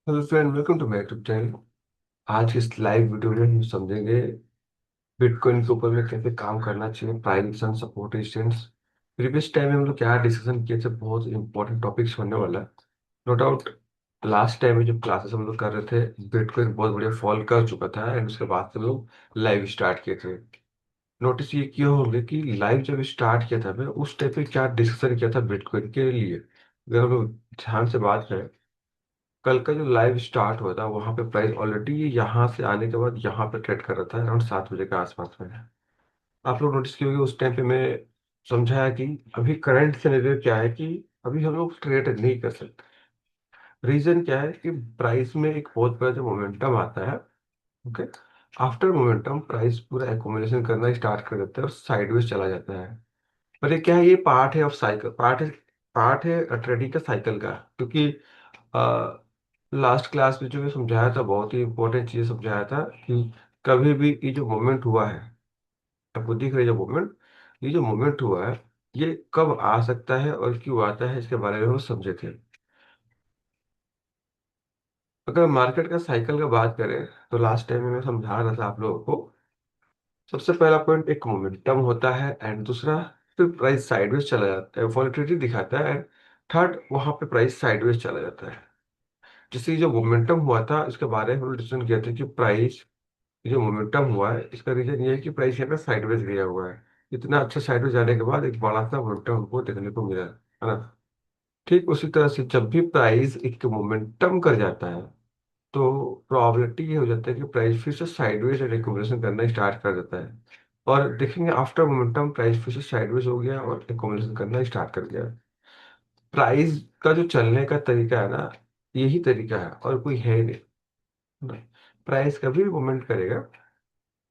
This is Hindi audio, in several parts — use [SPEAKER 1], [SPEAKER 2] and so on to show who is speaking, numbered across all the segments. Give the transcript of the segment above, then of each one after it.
[SPEAKER 1] Hello friend, welcome to my YouTube channel. आज की इस लाइव वीडियो में हम समझेंगे बिटकॉइन के ऊपर में कैसे काम करना चाहिए, price and support resistance. Previous time में हम लोग क्या डिस्कशन किए थे, बहुत इंपॉर्टेंट टॉपिक्स होने वाला है। नो डाउट लास्ट टाइम में जब क्लासेस हम लोग कर रहे थे, बिटकॉइन बहुत बढ़िया फॉल कर चुका था एंड उसके बाद से हम लोग लाइव स्टार्ट किए थे। नोटिस ये किया होगा कि लाइव जब स्टार्ट किया था मैं, उस टाइम पे क्या डिस्कशन किया था बिटकॉइन के लिए। अगर हम लोग ध्यान से बात करें, कल का जो लाइव स्टार्ट हुआ था वहां पे प्राइस ऑलरेडी यहाँ से आने के बाद यहाँ पे ट्रेड कर रहा था, अराउंड 7 बजे के आसपास में। आप लोग नोटिस किए होंगे उस टाइम पे मैं समझाया कि अभी करंट सिनेरियो क्या है कि अभी हम लोग ट्रेड नहीं कर सकते। रीजन क्या है कि प्राइस में एक बहुत बड़ा जो मोमेंटम आता है, ओके, आफ्टर मोमेंटम प्राइस पूरा एकोमोडेशन करना स्टार्ट कर देता है और साइडवेज चला जाता है। पर ये क्या है, ये पार्ट है ऑफ साइकिल, पार्ट है ट्रेडिंग का साइकिल का। क्योंकि लास्ट क्लास में जो मैं समझाया था, बहुत ही इंपॉर्टेंट चीज समझाया था कि कभी भी ये जो मोमेंट हुआ है, आपको दिख रही है जो मोमेंट, ये जो मोमेंट हुआ है, ये कब आ सकता है और क्यों आता है, इसके बारे में हम समझे थे। अगर मार्केट का साइकिल का बात करें तो लास्ट टाइम में मैं समझा रहा था आप लोगों को, सबसे पहला पॉइंट एक मोमेंटम होता है एंड दूसरा फिर प्राइस साइडवेज चला जाता है, वॉलेटिलिटी दिखाता है एंड थर्ड वहां पे प्राइस साइडवेज चला जाता है। जैसे ये जो मोमेंटम हुआ था इसके बारे में हम डिसीजन किया था कि प्राइस, ये जो मोमेंटम हुआ है इसका रीजन ये है कि प्राइस यहाँ पे साइडवेज गया हुआ है। इतना अच्छा साइडवेज जाने के बाद एक बड़ा सा मोमेंटम हमको देखने को मिला है ना। ठीक उसी तरह से जब भी प्राइस एक मोमेंटम कर जाता है तो प्रोबेबिलिटी ये हो जाता है कि प्राइस फिर से साइडवेज एकोमोडेशन करना स्टार्ट कर देता है। और देखेंगे आफ्टर मोमेंटम प्राइस फिर से साइडवेज हो गया और एकोमोडेशन करना स्टार्ट कर गया। प्राइस का जो चलने का तरीका है ना, यही तरीका है और कोई है नहीं। प्राइस कभी भी मूवमेंट करेगा,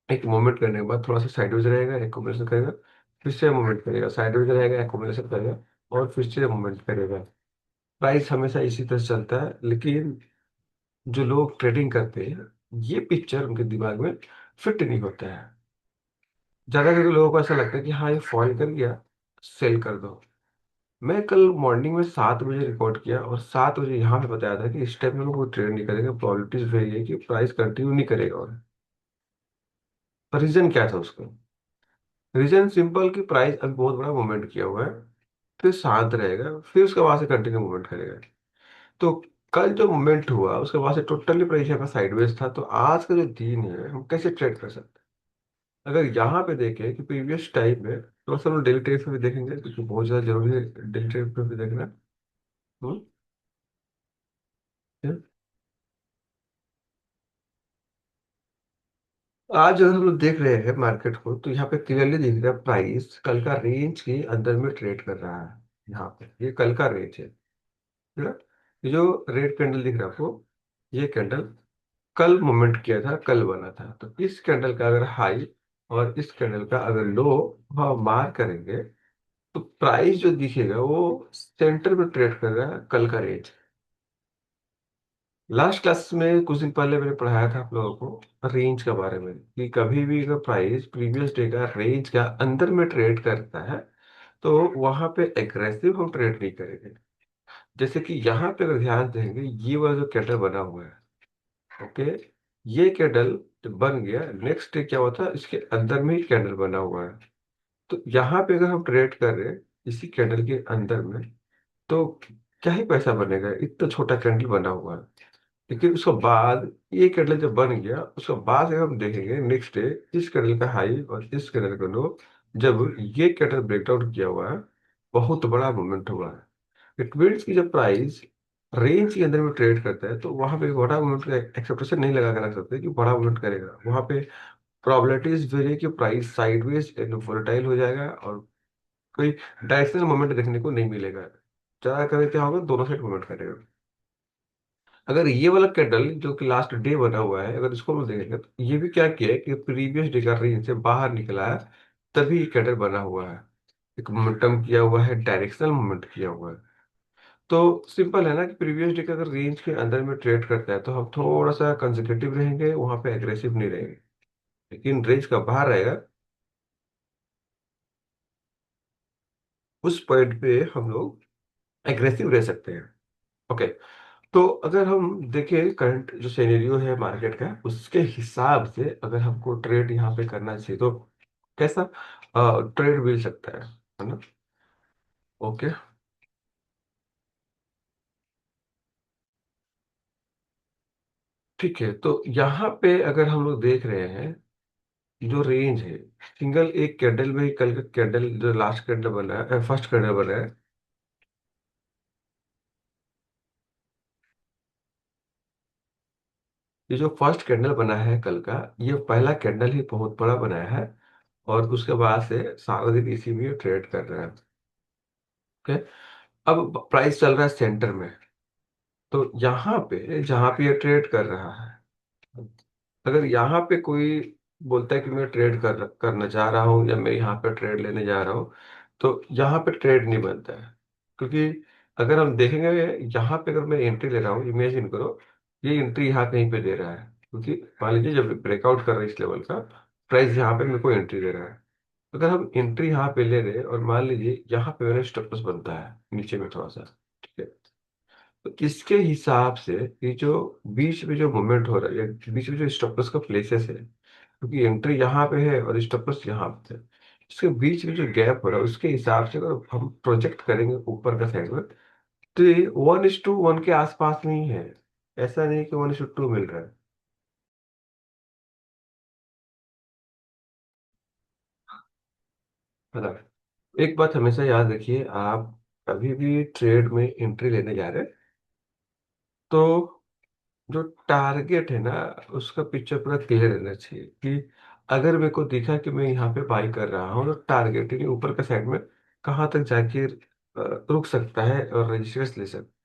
[SPEAKER 1] एक मूवमेंट करने के बाद थोड़ा सा साइडवेज रहेगा, एकोमोडेशन करेगा, फिर से मूवमेंट करेगा, साइडवेज रहेगा, एकोमोडेशन करेगा और फिर से मूवमेंट करेगा। प्राइस हमेशा इसी तरह से चलता है। लेकिन जो लोग ट्रेडिंग करते हैं, ये पिक्चर उनके दिमाग में फिट नहीं होता है। ज्यादा करके लोगों को ऐसा लगता है कि हाँ ये फॉल कर गया, सेल कर दो। मैं कल मॉर्निंग में 7 बजे रिकॉर्ड किया और 7 बजे यहाँ पे बताया था कि इस टाइम में लोग कोई ट्रेड नहीं करेगा, प्रोबेबिलिटीज वही है कि प्राइस कंटिन्यू नहीं करेगा। और रीजन क्या था उसका? रीजन सिंपल कि प्राइस अभी बहुत बड़ा मूवमेंट किया हुआ है, फिर शांत रहेगा, फिर उसके बाद से कंटिन्यू मूवमेंट करेगा। तो कल जो मूवमेंट हुआ उसके बाद से टोटली प्राइस यहाँ पे साइडवेज था। तो आज का जो दिन है हम कैसे ट्रेड कर सकते हैं? अगर यहाँ पे देखें कि प्रीवियस टाइम में, तो हम डेली ट्रेड पे भी देखेंगे क्योंकि बहुत ज्यादा जरूरी है डेली ट्रेड पे भी देखना। हम्म, आज अगर हम लोग देख रहे हैं मार्केट को तो यहाँ पे क्लियरली दिख रहा है प्राइस कल का रेंज के अंदर में ट्रेड कर रहा है। यहाँ पे ये कल का रेंज है ना। ये जो रेड कैंडल दिख रहा है आपको, ये कैंडल कल मूवमेंट किया था, कल बना था। तो इस कैंडल का अगर हाई और इस कैंडल का अगर लो हम मार करेंगे तो प्राइस जो दिखेगा वो सेंटर में ट्रेड कर रहा है कल का रेंज। लास्ट क्लास में कुछ दिन पहले मैंने पढ़ाया था आप लोगों को रेंज के बारे में कि कभी भी अगर प्राइस प्रीवियस डे का रेंज का अंदर में ट्रेड करता है तो वहां पे एग्रेसिव हम ट्रेड नहीं करेंगे। जैसे कि यहाँ पे अगर ध्यान देंगे, ये वाला जो कैंडल बना हुआ है, ओके, ये कैंडल जब बन गया नेक्स्ट डे क्या हुआ था, इसके अंदर में ही कैंडल बना हुआ है। तो यहाँ पे अगर हम ट्रेड कर रहे हैं इसी कैंडल के अंदर में, तो क्या ही पैसा बनेगा, इतना छोटा कैंडल बना हुआ है। लेकिन उसके बाद ये कैंडल जब बन गया उसके बाद अगर हम देखेंगे नेक्स्ट डे, इस कैंडल का हाई और इस कैंडल का लो, जब ये कैंडल ब्रेकआउट किया हुआ है, बहुत बड़ा मूवमेंट हुआ है। इट मीन्स कि जब प्राइस रेंज के अंदर में ट्रेड करता है तो वहां पे बड़ा मूवमेंट का एक्सेप्टेशन नहीं लगा कर रख सकते कि बड़ा मूवमेंट करेगा। वहां पे प्रोबेबिलिटीज वेरी कि प्राइस साइडवेज एंड वोलेटाइल हो जाएगा और कोई डायरेक्शनल मूवमेंट देखने को नहीं मिलेगा। ज्यादा करके क्या होगा, दोनों साइड मूवमेंट करेगा। अगर ये वाला कैंडल जो कि लास्ट डे बना हुआ है, अगर इसको हम देखेंगे तो ये भी क्या किया है कि प्रीवियस डे का रेंज से बाहर निकला है, तभी ये कैंडल बना हुआ है। एक मोमेंटम किया हुआ है, डायरेक्शनल मूवमेंट किया हुआ है। तो सिंपल है ना कि प्रीवियस डे का अगर रेंज के अंदर में ट्रेड करता है तो हम थोड़ा सा कंजर्वेटिव रहेंगे, वहां पे एग्रेसिव नहीं रहेंगे। लेकिन रेंज का बाहर रहेगा, उस पॉइंट पे हम लोग एग्रेसिव रह सकते हैं। ओके, तो अगर हम देखें करंट जो सिनेरियो है मार्केट का, उसके हिसाब से अगर हमको ट्रेड यहाँ पे करना चाहिए तो कैसा ट्रेड मिल सकता है ना? ओके। ठीक है, तो यहाँ पे अगर हम लोग देख रहे हैं जो रेंज है, सिंगल एक कैंडल में ही, कल का कैंडल जो लास्ट कैंडल बना है, फर्स्ट कैंडल बना है, ये जो फर्स्ट कैंडल बना है कल का, ये पहला कैंडल ही बहुत बड़ा बनाया है। और उसके बाद से सारा दिन इसी में ट्रेड कर रहा है। ओके। अब प्राइस चल रहा है सेंटर में। तो यहाँ पे जहाँ पे ये ट्रेड कर रहा है, अगर यहाँ पे कोई बोलता है कि मैं ट्रेड करना चाह रहा हूँ, या मैं यहाँ पे ट्रेड लेने जा रहा हूँ, तो यहाँ पे ट्रेड नहीं बनता है। क्योंकि अगर हम देखेंगे, यहाँ पे अगर मैं एंट्री ले रहा हूँ, इमेजिन करो ये एंट्री यहाँ कहीं पे दे रहा है, क्योंकि मान लीजिए जब ब्रेकआउट कर रहा है इस लेवल का, प्राइस यहाँ पे मेरे को एंट्री दे रहा है। अगर हम एंट्री यहाँ पे ले रहे हैं और मान लीजिए यहाँ पे मेरा स्टॉप लॉस बनता है नीचे में थोड़ा सा, ठीक है, तो इसके हिसाब से ये जो बीच में जो मूवमेंट हो रहा है, या बीच में जो स्टॉप लॉस का प्लेसेस है, क्योंकि एंट्री यहाँ पे है और स्टॉप लॉस यहाँ पे है, इसके बीच में जो गैप हो रहा है उसके हिसाब से अगर हम प्रोजेक्ट करेंगे ऊपर का साइड में, तो ये 1:1 के आसपास में ही है। ऐसा नहीं कि 1:2 मिल रहा है। पता है, एक बात हमेशा याद रखिए, आप कभी भी ट्रेड में एंट्री लेने जा रहे हैं, तो जो टारगेट है ना, उसका पिक्चर पूरा क्लियर रहना चाहिए कि अगर मेरे को दिखा कि मैं यहाँ पे बाई कर रहा हूँ, तो टारगेट यानी ऊपर का साइड में कहाँ तक जाके रुक सकता है और रजिस्टर्स ले सकता है।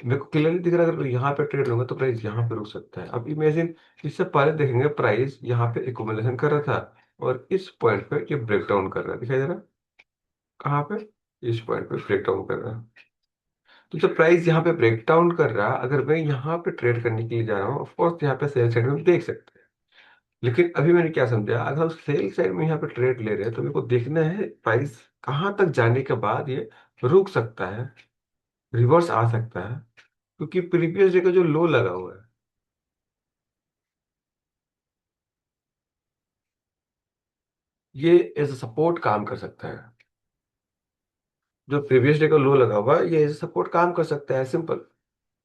[SPEAKER 1] मेरे को क्लियरली दिख रहा है, अगर मैं यहाँ पे ट्रेड लूंगा तो प्राइस यहाँ पे रुक सकता है। अब इमेजिन, इससे पहले देखेंगे प्राइस यहाँ पे एकोमोलेशन कर रहा था, और इस पॉइंट पे ये ब्रेक डाउन कर रहा है, दिखाई दे रहा है? कहाँ पे? इस पॉइंट पे ब्रेक डाउन कर रहा है। तो जब प्राइस यहाँ पे ब्रेक डाउन कर रहा है, अगर मैं यहाँ पे ट्रेड करने के लिए जा रहा हूँ, ऑफकोर्स यहाँ पे सेल साइड में देख सकते हैं। लेकिन अभी मैंने क्या समझा, अगर हम सेल साइड में यहाँ पे ट्रेड ले रहे हैं, तो मेरे को देखना है प्राइस कहाँ तक जाने के बाद ये रुक सकता है, रिवर्स आ सकता है। क्योंकि प्रीवियस डे का जो लो लगा हुआ है, ये एज अ सपोर्ट काम कर सकता है। जो प्रीवियस डे का लो लगा हुआ है, ये एज अ सपोर्ट काम कर सकता है, सिंपल।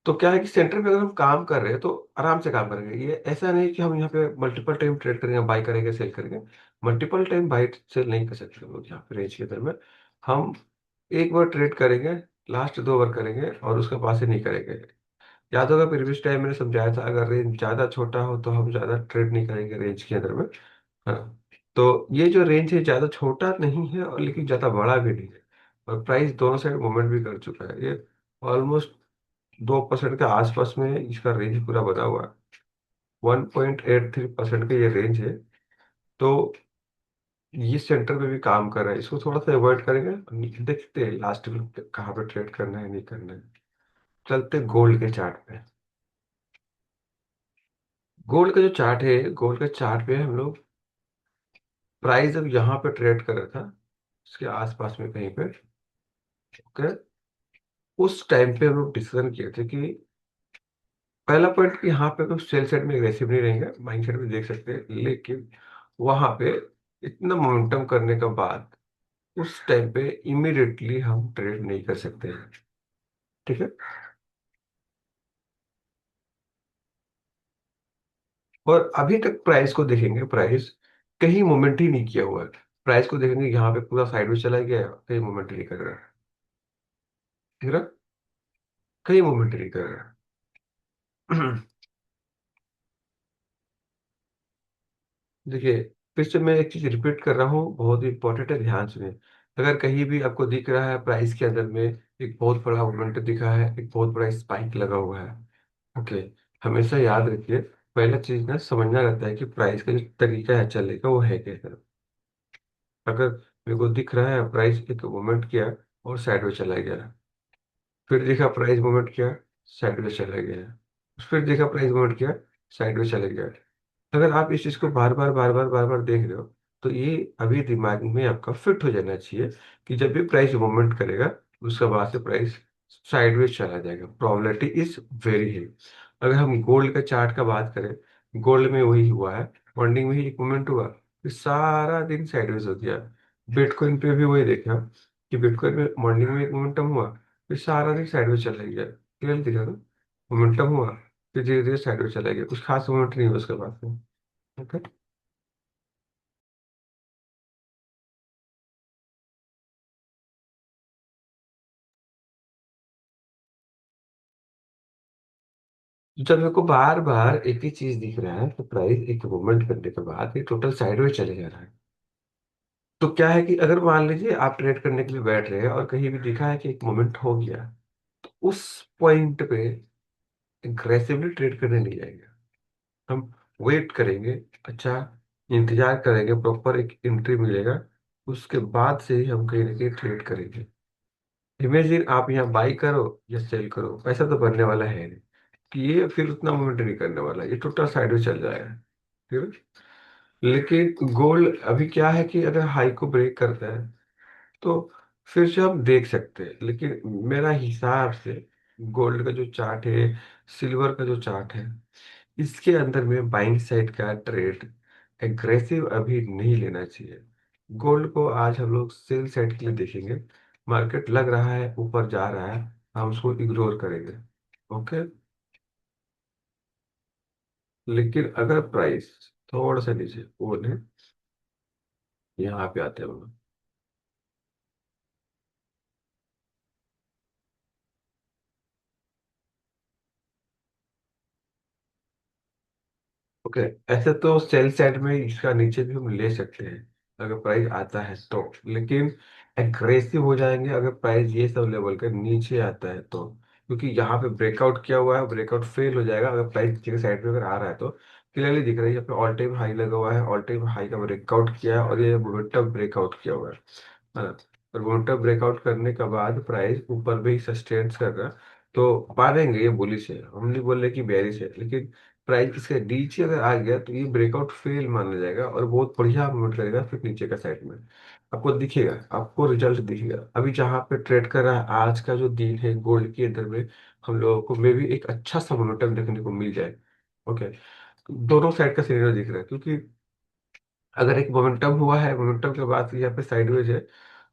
[SPEAKER 1] तो क्या है कि सेंटर पे अगर हम काम कर रहे हैं तो आराम से काम करेंगे। ये ऐसा नहीं कि हम यहाँ पे मल्टीपल टाइम ट्रेड करेंगे, बाई करेंगे, सेल करेंगे। मल्टीपल टाइम बाई सेल नहीं कर सकते हम लोग यहाँ पे रेंज के अंदर में। हम एक बार ट्रेड करेंगे, लास्ट 2 बार करेंगे, और उसके बाद से नहीं करेंगे। याद होगा प्रीवियस टाइम मैंने समझाया था, अगर रेंज ज़्यादा छोटा हो तो हम ज़्यादा ट्रेड नहीं करेंगे रेंज के अंदर में। हाँ। तो ये जो रेंज है ज़्यादा छोटा नहीं है, और लेकिन ज़्यादा बड़ा भी नहीं है। और प्राइस दोनों साइड मूवमेंट भी कर चुका है ये। ऑलमोस्ट 2% के आसपास में इसका रेंज पूरा बना हुआ है। 1.83% का ये रेंज है। तो ये सेंटर पे भी काम कर रहा है, इसको थोड़ा सा अवॉइड करेंगे, देखते हैं लास्ट में कहाँ पे ट्रेड करना है, नहीं करना है। चलते गोल्ड के चार्ट पे। गोल्ड का जो चार्ट है, गोल्ड के चार्ट पे हम लोग प्राइस अब यहाँ पे ट्रेड कर रहा था, इसके आसपास में कहीं पे। ओके। उस टाइम पे हम लोग डिसीजन किए थे कि पहला पॉइंट कि यहाँ पे तो सेल साइड में एग्रेसिव नहीं रहेंगे, माइंड सेट में देख सकते हैं, लेकिन वहां पे इतना मोमेंटम करने के बाद उस टाइम पे इमीडिएटली हम ट्रेड नहीं कर सकते हैं। ठीक है। और अभी तक प्राइस को देखेंगे, प्राइस कहीं मूवमेंट ही नहीं किया हुआ है। प्राइस को देखेंगे, यहाँ पे पूरा साइडवेज चला गया है, कहीं मूवमेंट नहीं कर रहा है। ठीक है ना? कहीं मूवमेंट नहीं कर रहा है। देखिए, फिर से मैं एक चीज रिपीट कर रहा हूँ, बहुत इंपॉर्टेंट है, ध्यान सुनिए। अगर कहीं भी आपको दिख रहा है प्राइस के अंदर में एक बहुत बड़ा मोमेंट दिखा है, एक बहुत बड़ा स्पाइक लगा हुआ है, ओके, हमेशा याद रखिए, पहला चीज ना समझना रहता है कि प्राइस का जो तरीका है चलने का वो है कैसे। अगर मेरे को दिख रहा है प्राइस एक मूवमेंट किया और साइडवेज चला गया, फिर देखा प्राइस मूवमेंट किया, साइडवेज चला गया, फिर देखा प्राइस मूवमेंट किया, साइडवेज चला गया, अगर आप इस चीज को बार बार बार बार बार बार देख रहे हो, तो ये अभी दिमाग में आपका फिट हो जाना चाहिए कि जब भी प्राइस मूवमेंट करेगा, उसके बाद से प्राइस साइडवेज चला जाएगा, प्रोबेबिलिटी इज वेरी हाई। अगर हम गोल्ड का चार्ट का बात करें, गोल्ड में वही हुआ है, मॉर्निंग में ही एक मोमेंट हुआ, फिर सारा दिन साइडवेज हो गया। बिटकॉइन पे भी वही देखा कि बिटकॉइन में मॉर्निंग में एक मोमेंटम हुआ, फिर सारा दिन साइडवेज चला गया। क्लियर दिखा ना, मोमेंटम हुआ, फिर धीरे धीरे साइडवेज चला गया, कुछ खास मोमेंट नहीं हुआ उसके बाद में। ओके। जब मेरे को बार बार एक ही चीज दिख रहा है, तो प्राइस एक मूवमेंट करने के बाद ये टोटल साइडवेज चले जा रहा है, तो क्या है कि अगर मान लीजिए आप ट्रेड करने के लिए बैठ रहे हैं और कहीं भी दिखा है कि एक मोमेंट हो गया, तो उस पॉइंट पे एग्रेसिवली ट्रेड करने नहीं जाएंगे हम। वेट करेंगे, अच्छा, इंतजार करेंगे, प्रॉपर एक एंट्री मिलेगा, उसके बाद से ही हम कहीं ना कहीं ट्रेड करेंगे। इमेजिन आप यहाँ बाई करो या सेल करो, पैसा तो बनने वाला है नहीं, कि ये फिर उतना मूवमेंट नहीं करने वाला, ये टोटल साइड में चल जाएगा। ठीक है? लेकिन गोल्ड अभी क्या है कि अगर हाई को ब्रेक करता है, तो फिर से हम देख सकते हैं, लेकिन मेरा हिसाब से गोल्ड का जो चार्ट है, सिल्वर का जो चार्ट है, इसके अंदर में बाइंग साइड का ट्रेड एग्रेसिव अभी नहीं लेना चाहिए। गोल्ड को आज हम लोग सेल साइड के लिए देखेंगे, मार्केट लग रहा है ऊपर जा रहा है, हम उसको इग्नोर करेंगे। ओके। लेकिन अगर प्राइस थोड़ा सा नीचे बोले, यहाँ पे आते हैं हम लोग। ओके, ऐसे तो सेल साइड में इसका नीचे भी हम ले सकते हैं अगर प्राइस आता है तो, लेकिन एग्रेसिव हो जाएंगे अगर प्राइस ये सब लेवल के नीचे आता है तो, क्योंकि यहाँ पे ब्रेकआउट किया हुआ है, ब्रेकआउट फेल हो जाएगा अगर प्राइस नीचे के साइड पे अगर आ रहा है तो। क्लियरली दिख रहा है यहाँ पे ऑल टाइम हाई लगा हुआ है, ऑल टाइम हाई का ब्रेकआउट किया है और ये मोमेंटम ब्रेकआउट किया हुआ है ना। और मोमेंटम ब्रेकआउट करने के बाद प्राइस ऊपर भी सस्टेन कर रहा है, तो मानेंगे ये बुलिश है, हम नहीं बोल रहे कि बेरिश है, लेकिन प्राइस इसके नीचे अगर आ गया तो ये ब्रेकआउट फेल माना जाएगा और बहुत बढ़िया मूवमेंट करेगा फिर नीचे का साइड में। आपको दिखेगा, आपको रिजल्ट दिखेगा। अभी जहां पे ट्रेड कर रहा है आज का जो दिन है गोल्ड के अंदर में, हम लोगों को मे भी एक अच्छा सा मोमेंटम देखने को मिल जाए। ओके, दोनों साइड का सिनेरियो दिख रहा है, क्योंकि अगर एक मोमेंटम हुआ है, मोमेंटम के बाद यहाँ पे साइडवेज है,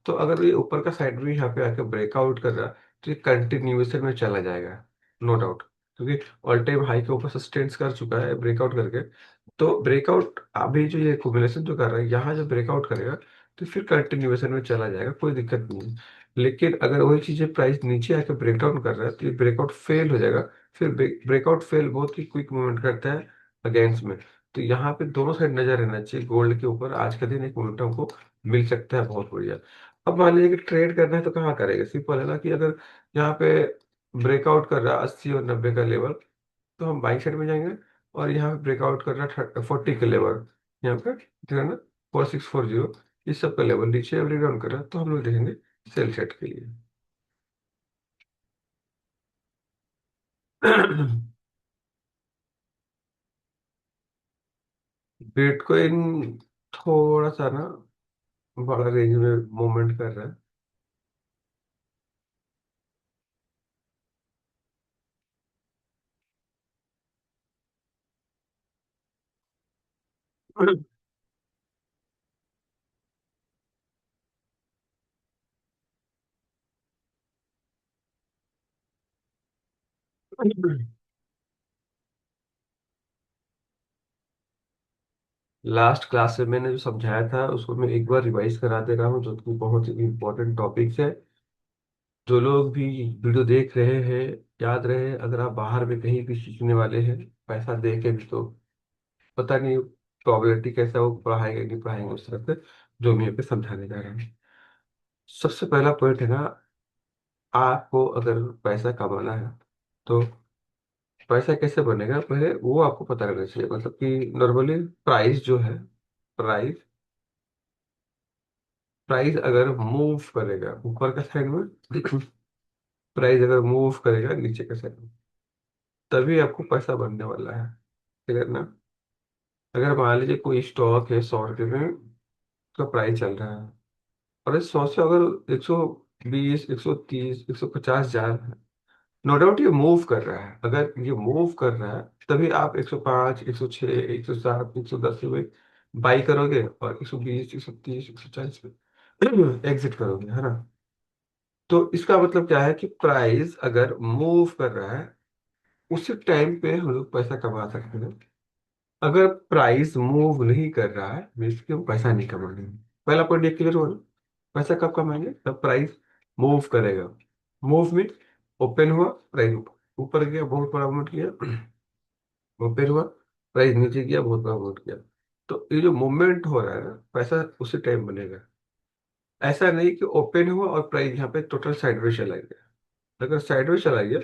[SPEAKER 1] तो अगर ये ऊपर का साइड भी यहाँ पे आके ब्रेकआउट कर रहा, तो ये कंटिन्यूएशन में चला जाएगा, नो डाउट, क्योंकि ऑल टाइम हाई के ऊपर सस्टेन कर चुका है ब्रेकआउट करके। तो ब्रेकआउट अभी जो ये एक्यूमुलेशन जो कर रहा है, यहाँ जो ब्रेकआउट करेगा तो फिर कंटिन्यूएशन में चला जाएगा, कोई दिक्कत नहीं है। लेकिन अगर वही चीजें प्राइस नीचे आके ब्रेकडाउन कर रहा है, तो ये ब्रेकआउट फेल हो जाएगा। फिर ब्रेकआउट फेल बहुत ही क्विक मूवमेंट करता है अगेंस्ट में। तो यहाँ पे दोनों साइड नजर रहना चाहिए, गोल्ड के ऊपर आज का दिन एक मोमेंटम को मिल सकता है बहुत बढ़िया। अब मान लीजिए कि ट्रेड करना है तो कहाँ करेगा, सिंपल है ना, कि अगर यहाँ पे ब्रेकआउट कर रहा है 80 और 90 का लेवल, तो हम बाइक साइड में जाएंगे। और यहाँ पे ब्रेकआउट कर रहा है 40 का लेवल, यहाँ पे दिख रहा है ना, 4640, इस सब का लेवल नीचे ब्रेक डाउन कर रहा है, तो हम लोग देखेंगे सेल सेट के लिए। बिटकॉइन थोड़ा सा ना बड़ा रेंज में मूवमेंट कर रहा है। लास्ट क्लास में मैंने जो समझाया था उसको मैं एक बार रिवाइज करा दे रहा हूँ, जो कि बहुत ही इंपॉर्टेंट टॉपिक्स है। जो लोग भी वीडियो देख रहे हैं, याद रहे, अगर आप बाहर में कहीं भी सीखने वाले हैं पैसा दे के भी, तो पता नहीं प्रोबेबिलिटी कैसा वो पढ़ाएंगे नहीं पढ़ाएंगे उस तरह से, जो मैं यहाँ पे समझाने जा रहा हूँ। सबसे पहला पॉइंट है ना, आपको अगर पैसा कमाना है तो पैसा कैसे बनेगा पहले वो आपको पता करना चाहिए। मतलब कि नॉर्मली प्राइस जो है, प्राइस प्राइस अगर मूव करेगा ऊपर का साइड में, प्राइस अगर मूव करेगा नीचे का साइड में, तभी आपको पैसा बनने वाला है। क्लियर ना। अगर मान लीजिए कोई स्टॉक है 100 रुपये में, उसका प्राइस चल रहा है, और इस 100 से अगर 120, 130, 150 जा रहा है। नो डाउट ये मूव कर रहा है, अगर ये मूव कर रहा है तभी आप 105, 106, 107, 110 पे बाई करोगे, और 120, 130, 140 पे एग्जिट करोगे, है ना। तो इसका मतलब क्या है कि प्राइस अगर मूव कर रहा है, उसी टाइम पे हम लोग पैसा कमा सकते हैं। अगर प्राइस मूव नहीं कर रहा है, मीन्स कि हम पैसा नहीं कमाएंगे। पहला पॉइंट ये क्लियर हुआ ना। पैसा कब कमाएंगे, तब प्राइस मूव करेगा। मूव मीन ओपन हुआ, प्राइस ऊपर ऊपर गया, बहुत बड़ा मूवमेंट किया, ओपन हुआ, प्राइस नीचे गया, बहुत बड़ा मूवमेंट किया। तो ये जो मूवमेंट हो रहा है ना, पैसा उसी टाइम बनेगा। ऐसा नहीं कि ओपन हुआ और प्राइस यहाँ पे टोटल साइडवेज चला गया। अगर साइडवेज चला गया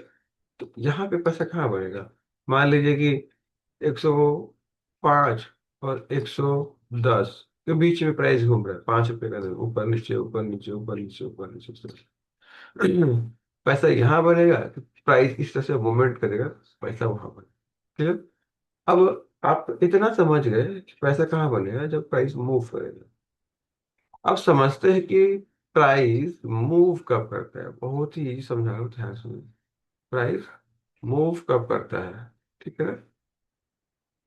[SPEAKER 1] तो यहाँ पे पैसा कहाँ बनेगा। मान लीजिए कि 105 और 110 के बीच में प्राइस घूम रहा है, 5 रुपए का दर, ऊपर नीचे, ऊपर नीचे, ऊपर नीचे, ऊपर नीचे, इस तरह से। पैसा यहाँ बनेगा तो प्राइस इस तरह से मूवमेंट करेगा, पैसा वहां बनेगा। क्लियर। अब आप इतना समझ गए कि पैसा कहाँ बनेगा, जब प्राइस मूव करेगा। अब समझते हैं कि प्राइस मूव कब करता है। बहुत ही इजी समझा रहा हूँ, ध्यान सुनिए। प्राइस मूव कब करता है, ठीक है ना।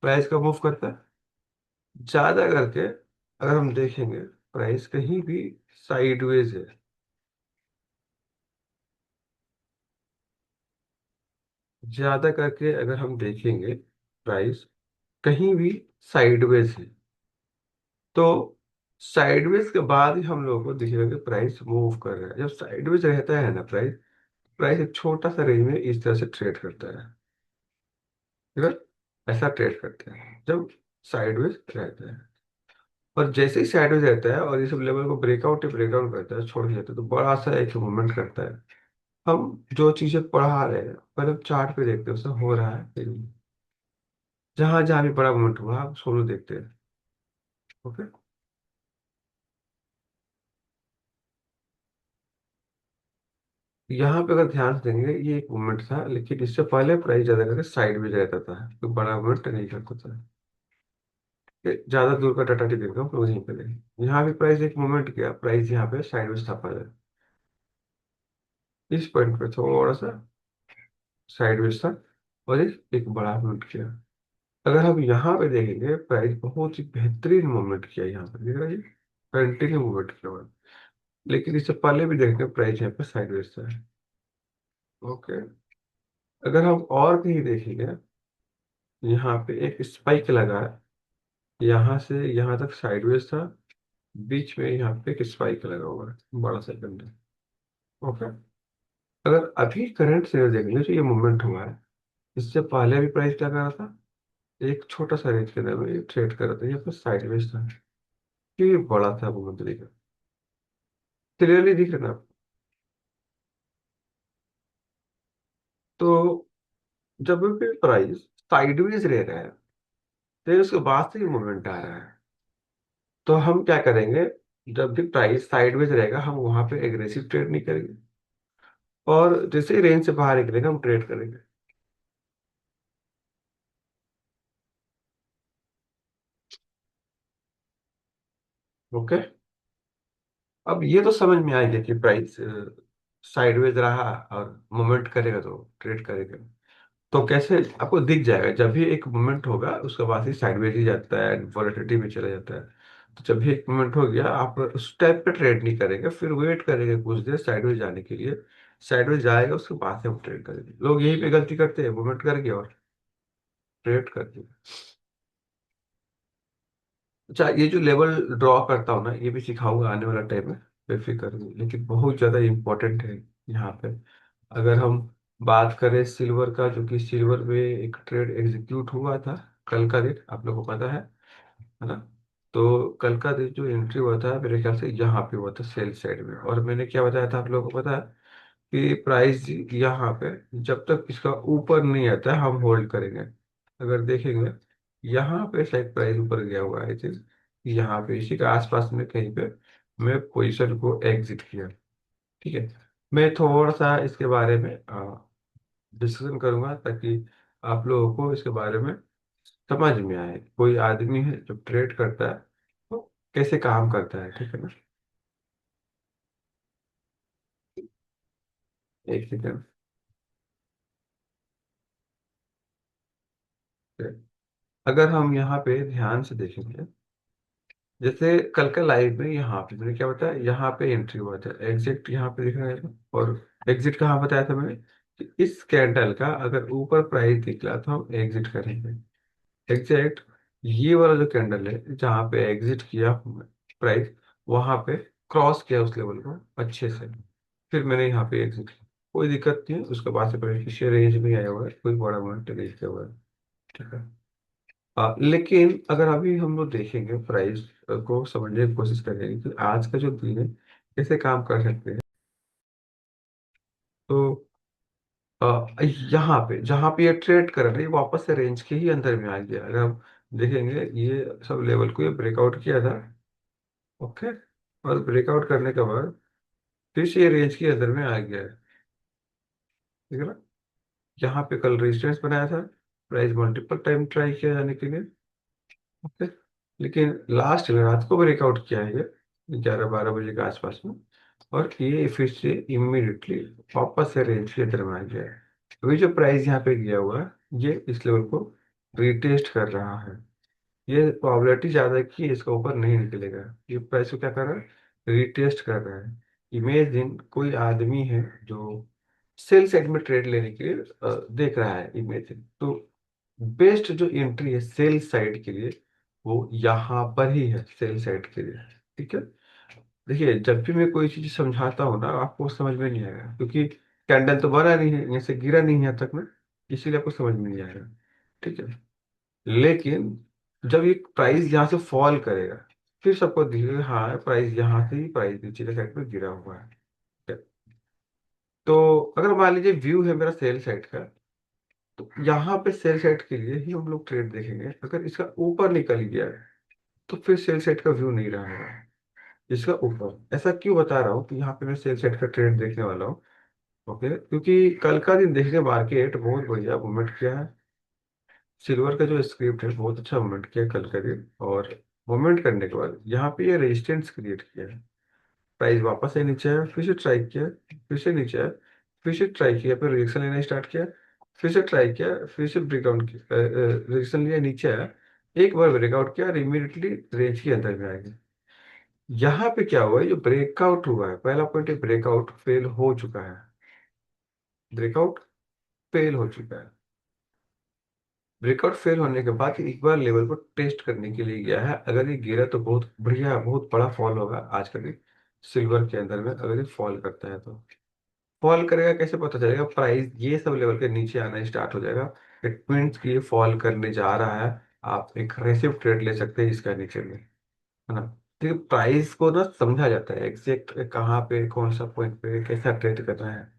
[SPEAKER 1] प्राइस कब मूव करता है, ज्यादा करके अगर हम देखेंगे, प्राइस कहीं भी साइडवेज है। ज्यादा करके अगर हम देखेंगे, प्राइस कहीं भी साइडवेज है, तो साइडवेज के बाद ही हम लोगों को दिखेगा कि प्राइस मूव कर रहा है। जब साइडवेज रहता है ना प्राइस, प्राइस एक छोटा सा रेंज में इस तरह से ट्रेड करता है। ठीक है, ऐसा ट्रेड करते हैं जब साइडवेज रहता है। और जैसे ही साइडवेज रहता है और ये सब लेवल को ब्रेकआउट करता है, छोड़ दिया, तो बड़ा सा एक मूवमेंट करता है। हम जो चीजें पढ़ा रहे हैं, पर अब चार्ट पे देखते हैं उससे हो रहा है कि नहीं। जहां जहां भी बड़ा मूवमेंट हुआ आप सोलो देखते हैं। ओके। यहाँ पे अगर ध्यान से देंगे, ये एक मूवमेंट था, लेकिन इससे पहले प्राइस ज्यादा करके साइड में रहता था, तो बड़ा मूवमेंट नहीं करता था। ये ज्यादा दूर का डाटा टिपिक हम लोग यहीं पे देखें, यहाँ भी प्राइस एक मूवमेंट किया, प्राइस यहाँ पे साइड में स्थापा है। इस पॉइंट पे थोड़ा सा साइड में था, और एक बड़ा मूवमेंट किया। अगर हम यहाँ पे देखेंगे, प्राइस बहुत ही बेहतरीन मूवमेंट किया, यहाँ पे देख रहे हैं, कंटिन्यू मूवमेंट किया हुआ है। लेकिन इससे पहले भी देखते हैं प्राइस यहाँ पे साइडवेज था। ओके। अगर हम और कहीं देखेंगे, यहाँ पे एक स्पाइक लगा है, यहाँ से यहाँ तक साइडवेज था, बीच में यहाँ पे एक स्पाइक लगा हुआ है, बड़ा सा कैंडल। ओके। अगर अभी करंट से देखेंगे तो ये मूवमेंट हुआ है, इससे पहले भी प्राइस क्या कर रहा था, एक छोटा सा रेंज के अंदर में ट्रेड कर रहा था, ये पर साइडवेज था। ये बड़ा था मूवमेंट, देखा क्लियरली दिख रहा है ना आपको? तो जब भी प्राइस साइडवेज रह रहा है, फिर उसके बाद से मूवमेंट आ रहा है, तो हम क्या करेंगे, जब भी प्राइस साइडवेज रहेगा हम वहां पे एग्रेसिव ट्रेड नहीं करेंगे, और जैसे ही रेंज से बाहर निकलेगा हम ट्रेड करेंगे। ओके। अब ये तो समझ में आ गया कि प्राइस साइडवेज रहा और मूवमेंट करेगा तो ट्रेड करेगा। तो कैसे आपको दिख जाएगा, जब भी एक मूवमेंट होगा उसके बाद ही साइडवेज ही जाता है, वॉलेटिलिटी में चला जाता है। तो जब भी एक मूवमेंट हो गया, आप उस टाइप पे ट्रेड नहीं करेंगे, फिर वेट करेंगे कुछ देर साइडवेज जाने के लिए। साइडवेज जाएगा उसके बाद से हम ट्रेड करेंगे। लोग यही पे गलती करते हैं, मूवमेंट करके और ट्रेड करते हैं। अच्छा, ये जो लेवल ड्रॉ करता हूँ ना, ये भी सिखाऊंगा आने वाला टाइम में, बेफिक्र नहीं, लेकिन बहुत ज़्यादा इंपॉर्टेंट है यहाँ पे। अगर हम बात करें सिल्वर का, जो कि सिल्वर में एक ट्रेड एग्जीक्यूट हुआ था कल का दिन, आप लोगों को पता है ना। तो कल का दिन जो एंट्री हुआ था मेरे ख्याल से यहाँ पे हुआ था सेल साइड में, और मैंने क्या बताया था आप लोगों को पता है, कि प्राइस यहाँ पे जब तक इसका ऊपर नहीं आता है हम होल्ड करेंगे। अगर देखेंगे, यहाँ पे शायद प्राइस ऊपर गया हुआ है, यहाँ पे इसी के आसपास में कहीं पे मैं पोजीशन को एग्जिट किया। ठीक है। मैं थोड़ा सा इसके बारे में डिस्कशन करूंगा, ताकि आप लोगों को इसके बारे में समझ में आए, कोई आदमी है जो ट्रेड करता है तो कैसे काम करता है, ठीक है ना। एक सेकेंड। अगर हम यहाँ पे ध्यान से देखेंगे, जैसे कल का लाइव में यहाँ पे मैंने क्या बताया, यहाँ पे एंट्री हुआ था, एग्जिट यहाँ पे दिख रहा है। और एग्जिट कहाँ बताया था मैंने, कि इस कैंडल का अगर ऊपर प्राइस निकला तो हम एग्जिट करेंगे। एग्जैक्ट ये वाला जो कैंडल है जहाँ पे एग्जिट किया प्राइस, वहां पे क्रॉस किया उस लेवल को अच्छे से, फिर मैंने यहाँ पे एग्जिट किया। कोई दिक्कत नहीं है, उसके बाद से बेनिफिशियल रेंज में आया हुआ है, कोई बड़ा अमाउंट नहीं किया हुआ है। ठीक है। लेकिन अगर अभी हम लोग देखेंगे प्राइस को समझने की कोशिश करेंगे कि आज का जो दिन है कैसे काम कर सकते हैं, तो यहाँ पे जहाँ पे ये ट्रेड कर रहे हैं, ये वापस से रेंज के ही अंदर में आ गया। अगर हम देखेंगे ये सब लेवल को ये ब्रेकआउट किया था। ओके। और ब्रेकआउट करने के बाद फिर से ये रेंज के अंदर में आ गया है। ठीक है ना। यहाँ पे कल रेजिस्टेंस बनाया था, प्राइस मल्टीपल टाइम ट्राई किया जाने के लिए। ओके। लेकिन लास्ट में रात को ब्रेकआउट किया है ये 11-12 बजे के आसपास में, और ये फिर से इमीडिएटली वापस से रेंज के अंदर में आ गया है। अभी जो प्राइस यहाँ पे गया हुआ है, ये इस लेवल को रिटेस्ट कर रहा है। ये प्रोबेबिलिटी ज्यादा है कि इसका ऊपर नहीं निकलेगा। ये प्राइस को क्या कर रहा है, रिटेस्ट कर रहा है। इमेजिन कोई आदमी है जो सेल साइड में ट्रेड लेने के लिए देख रहा है, इमेजिन तो बेस्ट जो एंट्री है सेल साइड के लिए वो यहाँ पर ही है, सेल साइड के लिए। ठीक है। देखिए जब भी मैं कोई चीज समझाता हूँ ना, आपको समझ में नहीं आएगा, क्योंकि कैंडल तो बना नहीं है, यहाँ से गिरा नहीं है अब तक में, इसीलिए आपको समझ में नहीं आएगा। ठीक है। लेकिन जब ये प्राइस यहाँ से फॉल करेगा, फिर सबको दिखेगा हाँ प्राइस यहाँ से ही प्राइस नीचे के साइड में गिरा हुआ है। ठीक है? तो अगर मान लीजिए व्यू है मेरा सेल साइड का, तो यहाँ पे सेल साइड के लिए ही हम लोग ट्रेड देखेंगे। अगर इसका ऊपर निकल गया है तो फिर सेल साइड का व्यू नहीं रहेगा। इसका ऊपर ऐसा क्यों बता रहा हूँ कि यहाँ पे मैं सेल साइड का ट्रेड देखने वाला हूँ। ओके, क्योंकि कल का दिन देखिए मार्केट बहुत बढ़िया मूवमेंट किया है। सिल्वर का जो स्क्रिप्ट है बहुत अच्छा मूवमेंट किया कल का दिन, और मूवमेंट करने के बाद यहाँ पे ये रेजिस्टेंस क्रिएट किया है। प्राइस वापस से नीचे आया, फिर से ट्राई किया, फिर से नीचे आया, फिर से ट्राई किया, फिर रिएक्शन लेना स्टार्ट किया, फिर से ट्राई किया, फिर से ब्रेकआउट किया, रिएक्शन लिया, नीचे आया, एक बार ब्रेकआउट किया और इमीडिएटली रेंज के अंदर में आ गया। यहाँ पे क्या हुआ है, जो ब्रेकआउट हुआ है पहला पॉइंट, ब्रेकआउट फेल हो चुका है। ब्रेकआउट फेल हो चुका है। ब्रेकआउट फेल होने के बाद एक बार लेवल को टेस्ट करने के लिए गया है। अगर ये गिरा तो बहुत बढ़िया, बहुत बड़ा फॉल होगा आज का दिन सिल्वर के अंदर में। अगर ये फॉल करता है तो फॉल करेगा कैसे पता चलेगा, प्राइस ये सब लेवल के नीचे आना स्टार्ट हो जाएगा। इट मीन्स कि ये फॉल करने जा रहा है। आप एक रेसिव ट्रेड ले सकते हैं इसका नीचे में, है ना। तो प्राइस को ना समझा जाता है एग्जैक्ट कहाँ पे कौन सा पॉइंट पे कैसा ट्रेड करना है।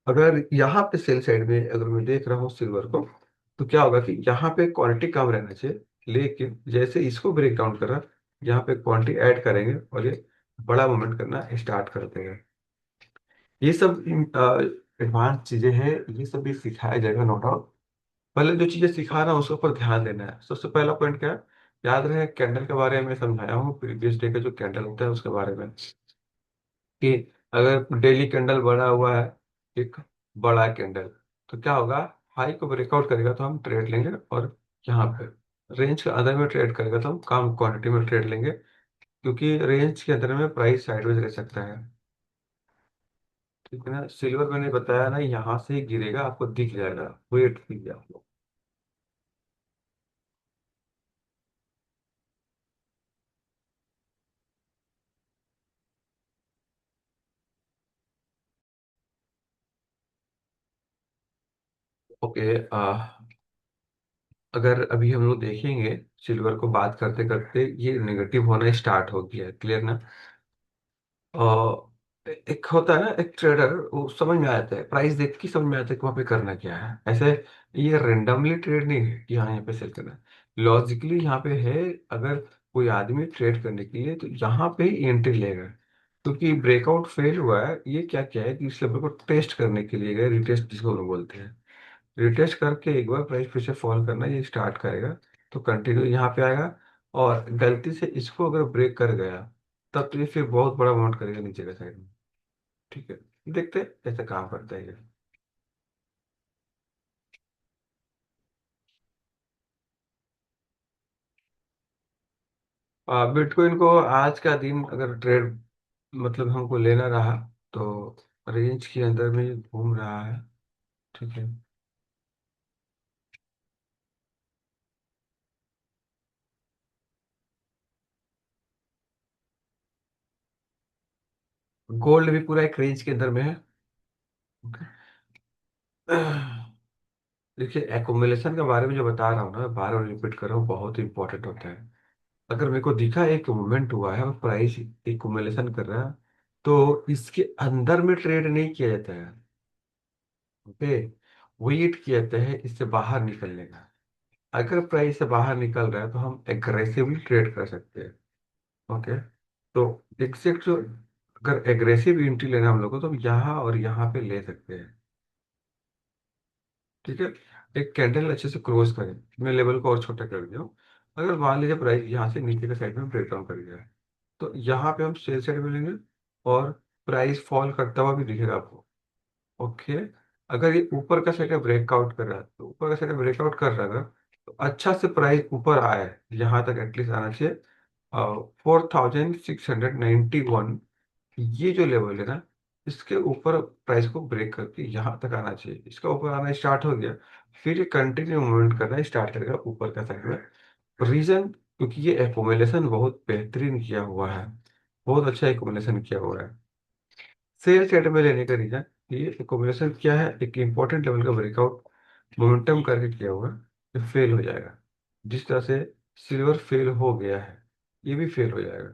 [SPEAKER 1] अगर यहाँ पे सेल साइड में अगर मैं देख रहा हूँ सिल्वर को, तो क्या होगा कि यहाँ पे क्वांटिटी कम रहना चाहिए, लेकिन जैसे इसको ब्रेक डाउन करा, यहाँ पे क्वांटिटी ऐड करेंगे और ये बड़ा मूवमेंट करना स्टार्ट कर देगा। ये सब एडवांस चीजें हैं, ये सब भी सिखाया जाएगा नो डाउट। पहले जो चीजें सिखा रहा हूँ उसके ऊपर ध्यान देना है। सबसे पहला पॉइंट क्या है, याद रहे कैंडल के बारे में समझाया हूँ प्रीवियस डे का जो कैंडल होता है उसके बारे में, कि अगर डेली कैंडल बना हुआ है, एक बड़ा कैंडल, तो क्या होगा, हाई को ब्रेकआउट करेगा तो हम ट्रेड लेंगे, और यहाँ पे रेंज के अंदर में ट्रेड करेगा तो हम कम क्वांटिटी में ट्रेड लेंगे, क्योंकि रेंज के अंदर में प्राइस साइडवेज रह सकता है। ठीक है ना। सिल्वर मैंने बताया ना, यहाँ से ही गिरेगा, आपको दिख जाएगा, वेट कीजिए आप लोग। ओके। अगर अभी हम लोग देखेंगे सिल्वर को बात करते करते ये नेगेटिव होना स्टार्ट हो गया है, क्लियर ना। एक होता है ना एक ट्रेडर, वो समझ में आता है प्राइस देख के, समझ में आता है कि वहाँ पे करना क्या है ऐसे। ये रेंडमली ट्रेड नहीं है कि हाँ यहाँ पे सेल करना है, लॉजिकली यहाँ पे है। अगर कोई आदमी ट्रेड करने के लिए तो यहाँ पे ही एंट्री लेगा, क्योंकि ब्रेकआउट फेल हुआ है। ये क्या क्या है कि इस लेवल को टेस्ट करने के लिए गए, रिटेस्ट जिसको हम लोग बोलते हैं। रिटेस्ट करके एक बार प्राइस फिर से फॉल करना ये स्टार्ट करेगा, तो कंटिन्यू यहाँ पे आएगा। और गलती से इसको अगर ब्रेक कर गया तब तो ये फिर बहुत बड़ा अमाउंट करेगा नीचे का साइड में। ठीक है, देखते हैं कैसे काम करता है ये। बिटकॉइन को आज का दिन अगर ट्रेड मतलब हमको लेना रहा तो रेंज के अंदर में ये घूम रहा है। ठीक है। गोल्ड भी पूरा एक रेंज के अंदर में है। देखिए, एकोमुलेशन के बारे में जो बता रहा हूँ ना, बार बार रिपीट कर रहा हूँ, बहुत इंपॉर्टेंट होता है। अगर मेरे को दिखा एक मूवमेंट हुआ है और प्राइस एकोमुलेशन कर रहा है, तो इसके अंदर में ट्रेड नहीं किया जाता है। ओके, वेट किया जाता है इससे बाहर निकलने का। अगर प्राइस से बाहर निकल रहा है तो हम एग्रेसिवली ट्रेड कर सकते हैं। ओके, तो एग्जैक्ट जो, अगर एग्रेसिव एंट्री लेना हम लोग को तो हम यहाँ और यहाँ पे ले सकते हैं। ठीक है, एक कैंडल अच्छे से क्लोज करें, मैं लेवल को और छोटा कर दिया हूँ। अगर मान लीजिए प्राइस यहाँ से नीचे के साइड में ब्रेक डाउन कर गया है, तो यहाँ पे हम सेल साइड में लेंगे और प्राइस फॉल करता हुआ भी दिखेगा आपको। ओके, अगर ये ऊपर का साइड ब्रेकआउट कर रहा है, तो ऊपर का साइड ब्रेकआउट कर रहा है अगर, तो अच्छा से प्राइस ऊपर आया है, यहाँ तक एटलीस्ट आना चाहिए 4691। ये जो लेवल है ना, इसके ऊपर प्राइस को ब्रेक करके यहाँ तक आना चाहिए। इसका ऊपर आना स्टार्ट हो गया, फिर ये कंटिन्यू मूवमेंट करना स्टार्ट करेगा ऊपर का साइड में। रीजन, क्योंकि ये एकोमुलेशन बहुत बेहतरीन किया हुआ है, बहुत अच्छा एकोमुलेशन किया हुआ है। शेयर चैट में लेने का रीजन, ये एकोमुलेशन क्या है, एक इंपॉर्टेंट लेवल का ब्रेकआउट मोमेंटम करके किया हुआ है, ये फेल हो जाएगा। जिस तरह से सिल्वर फेल हो गया है, ये भी फेल हो जाएगा,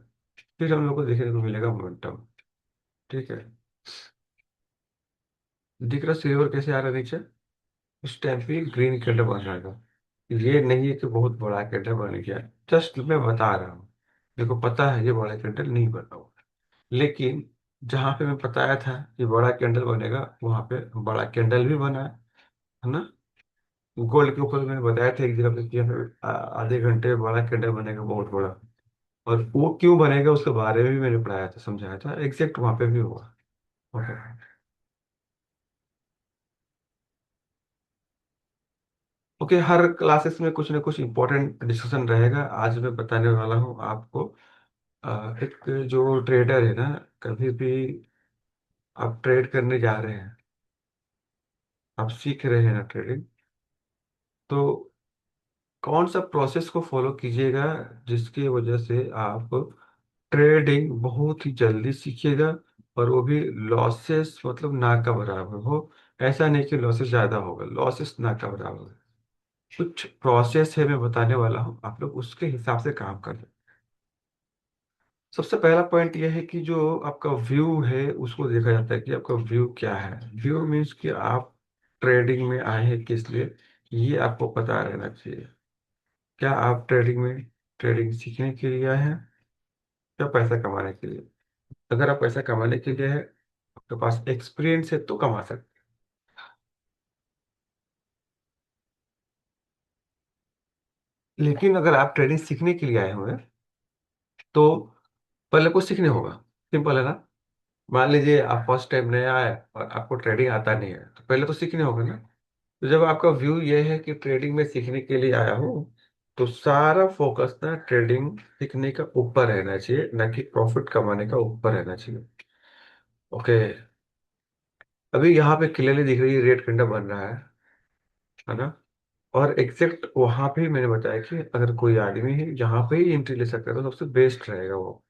[SPEAKER 1] फिर हम लोग को देखने को मिलेगा मोमेंटम। ठीक है, दिख रहा सिल्वर कैसे आ रहा है नीचे, उस टाइम पे ग्रीन कैंडल बन रहा था। ये नहीं है कि बहुत बड़ा कैंडल बन गया, जस्ट मैं बता रहा हूँ। मेरे को पता है ये बड़ा कैंडल नहीं बना हुआ, लेकिन जहाँ पे मैं बताया था कि बड़ा कैंडल बनेगा, वहां पे बड़ा कैंडल भी बना है ना। गोल्ड के ऊपर मैंने बताया था एक जगह पे कि यहाँ पे आधे घंटे में बड़ा कैंडल बनेगा, बहुत बड़ा। और वो क्यों बनेगा उसके बारे में भी मैंने पढ़ाया था, समझाया था, एग्जैक्ट वहां पे भी हुआ। ओके। ओके, हर क्लासेस में कुछ ना कुछ इंपॉर्टेंट डिस्कशन रहेगा। आज मैं बताने वाला हूँ आपको एक जो ट्रेडर है ना, कभी भी आप ट्रेड करने जा रहे हैं, आप सीख रहे हैं ना ट्रेडिंग, तो कौन सा प्रोसेस को फॉलो कीजिएगा जिसकी वजह से आप ट्रेडिंग बहुत ही जल्दी सीखिएगा, और वो भी लॉसेस मतलब ना का बराबर हो। ऐसा नहीं कि लॉसेस ज्यादा होगा, लॉसेस ना का बराबर। कुछ प्रोसेस है मैं बताने वाला हूँ, आप लोग उसके हिसाब से काम कर। सबसे पहला पॉइंट यह है कि जो आपका व्यू है उसको देखा जाता है कि आपका व्यू क्या है। व्यू मीन्स कि आप ट्रेडिंग में आए हैं किस लिए, ये आपको पता रहना चाहिए। क्या आप ट्रेडिंग में ट्रेडिंग सीखने के लिए आए हैं या पैसा कमाने के लिए? अगर आप पैसा कमाने के लिए है, आपके पास एक्सपीरियंस है तो कमा सकते हैं। लेकिन अगर आप ट्रेडिंग सीखने के लिए आए हुए हैं, तो पहले कुछ सीखने होगा। सिंपल है ना। मान लीजिए आप फर्स्ट टाइम नए आए और आपको ट्रेडिंग आता नहीं है, तो पहले तो सीखने होगा ना। तो जब आपका व्यू ये है कि ट्रेडिंग में सीखने के लिए आया हूँ, तो सारा फोकस ना ट्रेडिंग सीखने का ऊपर रहना चाहिए, ना कि प्रॉफिट कमाने का ऊपर रहना चाहिए। ओके, अभी यहाँ पे क्लियरली दिख रही है रेड कैंडल बन रहा है ना। और एग्जैक्ट वहां पे ही मैंने बताया कि अगर कोई आदमी है यहाँ पे ही एंट्री ले सकता है तो सबसे बेस्ट रहेगा वो।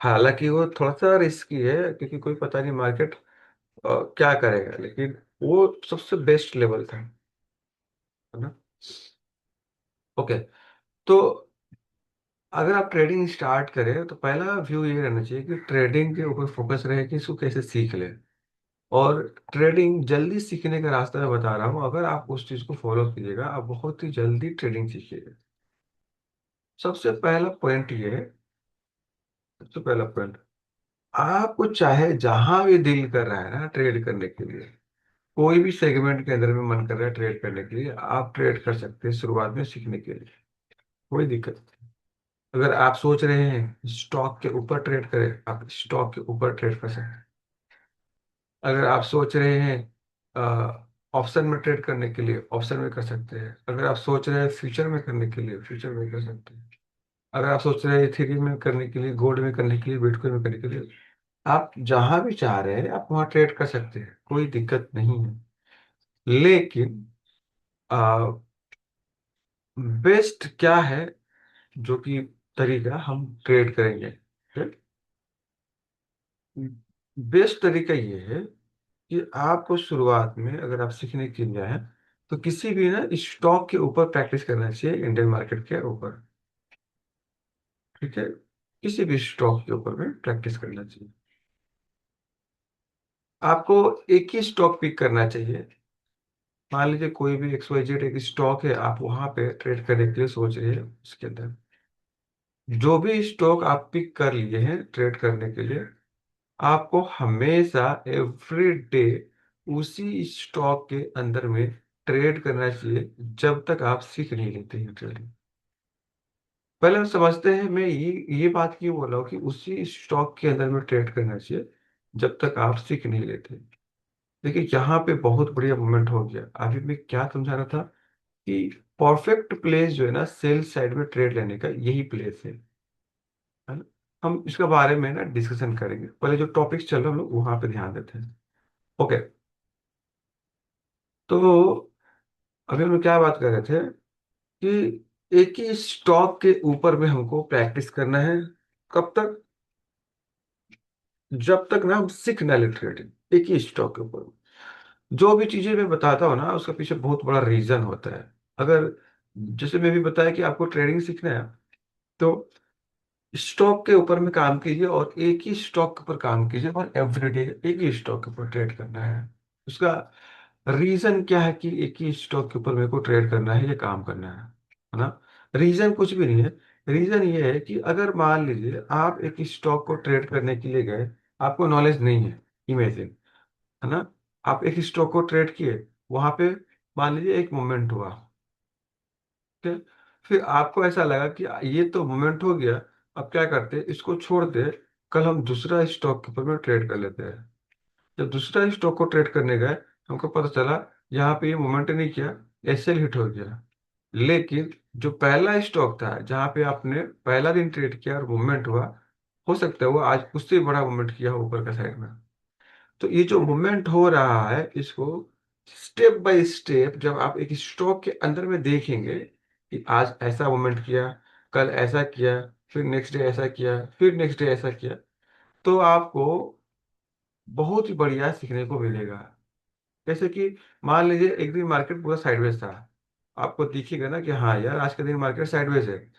[SPEAKER 1] हालांकि वो थोड़ा सा रिस्की है, क्योंकि कोई पता नहीं मार्केट क्या करेगा, लेकिन वो सबसे बेस्ट लेवल था, है ना। ओके, तो अगर आप ट्रेडिंग स्टार्ट करें तो पहला व्यू ये रहना चाहिए कि ट्रेडिंग के ऊपर फोकस रहे कि इसको कैसे सीख ले। और ट्रेडिंग जल्दी सीखने का रास्ता मैं बता रहा हूँ, अगर आप उस चीज को फॉलो कीजिएगा आप बहुत ही जल्दी ट्रेडिंग सीखिएगा। सबसे पहला पॉइंट ये है, सबसे पहला पॉइंट, आपको चाहे जहां भी दिल कर रहा है ना ट्रेड करने के लिए, कोई भी सेगमेंट के अंदर में मन कर रहा है ट्रेड करने के लिए, आप ट्रेड कर सकते हैं शुरुआत में सीखने के लिए, कोई दिक्कत नहीं। अगर आप सोच रहे हैं स्टॉक के ऊपर ट्रेड करें, आप स्टॉक के ऊपर ट्रेड कर सकते हैं। अगर आप सोच रहे हैं ऑप्शन में ट्रेड करने के लिए, ऑप्शन में कर सकते हैं। अगर आप सोच रहे हैं फ्यूचर में करने के लिए, फ्यूचर में कर सकते हैं। अगर आप सोच रहे हैं इथेरियम में करने के लिए, गोल्ड में करने के लिए, बिटकॉइन में करने के लिए, आप जहां भी चाह रहे हैं आप वहां ट्रेड कर सकते हैं, कोई दिक्कत नहीं है। लेकिन बेस्ट क्या है, जो कि तरीका हम ट्रेड करेंगे, बेस्ट तरीका ये है कि आपको शुरुआत में अगर आप सीखने के लिए आए तो किसी भी ना स्टॉक के ऊपर प्रैक्टिस करना चाहिए, इंडियन मार्केट के ऊपर। ठीक है, किसी भी स्टॉक के ऊपर में प्रैक्टिस करना चाहिए। आपको एक ही स्टॉक पिक करना चाहिए। मान लीजिए कोई भी एक्स वाई जेड एक स्टॉक है, आप वहां पे ट्रेड करने के लिए सोच रहे हैं, उसके अंदर जो भी स्टॉक आप पिक कर लिए हैं ट्रेड करने के लिए, आपको हमेशा एवरी डे उसी स्टॉक के अंदर में ट्रेड करना चाहिए, जब तक आप सीख नहीं लेते हैं ट्रेडिंग। पहले हम समझते हैं, मैं ये बात क्यों बोल रहा हूँ कि उसी स्टॉक के अंदर में ट्रेड करना चाहिए जब तक आप सीख नहीं लेते। देखिए यहाँ पे बहुत बढ़िया मोमेंट हो गया। अभी मैं क्या समझा रहा था कि परफेक्ट प्लेस जो है ना सेल साइड में ट्रेड लेने का, यही प्लेस है ना। हम इसके बारे में ना डिस्कशन करेंगे, पहले जो टॉपिक्स चल रहे हैं हम लोग वहां पे ध्यान देते हैं। ओके। तो अभी हम लोग क्या बात कर रहे थे कि एक ही स्टॉक के ऊपर में हमको प्रैक्टिस करना है। कब तक? जब तक ना हम सीख ना ले ट्रेडिंग एक ही स्टॉक के ऊपर। जो भी चीजें मैं बताता हूँ ना उसका पीछे बहुत बड़ा रीजन होता है। अगर जैसे मैं भी बताया कि आपको ट्रेडिंग सीखना है, तो स्टॉक के ऊपर में काम कीजिए और एक ही स्टॉक के ऊपर काम कीजिए और एवरीडे एक ही स्टॉक के ऊपर ट्रेड करना है। उसका रीजन क्या है कि एक ही स्टॉक के ऊपर मेरे को ट्रेड करना है, ये काम करना है ना। रीजन कुछ भी नहीं है। रीजन ये है कि अगर मान लीजिए आप एक स्टॉक को ट्रेड करने के लिए गए, आपको नॉलेज नहीं है, इमेजिन, है ना। आप एक स्टॉक को ट्रेड किए, वहां पे मान लीजिए एक मोमेंट हुआ, ठीक है। फिर आपको ऐसा लगा कि ये तो मोमेंट हो गया, अब क्या करते हैं, इसको छोड़ दे, कल हम दूसरा स्टॉक के ऊपर में ट्रेड कर लेते हैं। जब दूसरा स्टॉक को ट्रेड करने गए, हमको पता चला यहाँ पे ये मोमेंट नहीं किया, एसएल हिट हो गया। लेकिन जो पहला स्टॉक था जहाँ पे आपने पहला दिन ट्रेड किया और मूवमेंट हुआ, हो सकता है वो आज उससे बड़ा मूवमेंट किया हो ऊपर का साइड में। तो ये जो मूवमेंट हो रहा है, इसको स्टेप बाय स्टेप जब आप एक स्टॉक के अंदर में देखेंगे कि आज ऐसा मूवमेंट किया, कल ऐसा किया, फिर नेक्स्ट डे ऐसा किया, फिर नेक्स्ट डे ऐसा किया, तो आपको बहुत ही बढ़िया सीखने को मिलेगा। जैसे कि मान लीजिए एक दिन मार्केट पूरा साइडवेज था, आपको दिखेगा ना कि हाँ यार आज का दिन मार्केट साइडवेज है,